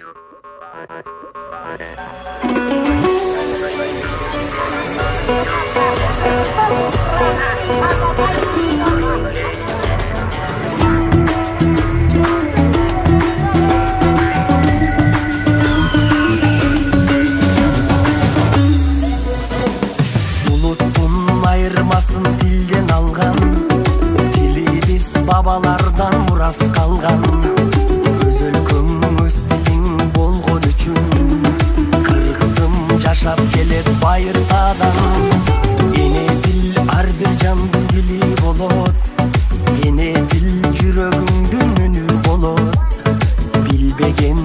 Unuttum ayırmasın dilden algan, dili biz babalardan muras kalgan. Öz өлкөң öz dilin bolgon üçün, kırgızım жашап келет байыртадан. Эне дил ар бир жандын дили болот, эне дил жүрөгүңдүн үнү болот. Билбеген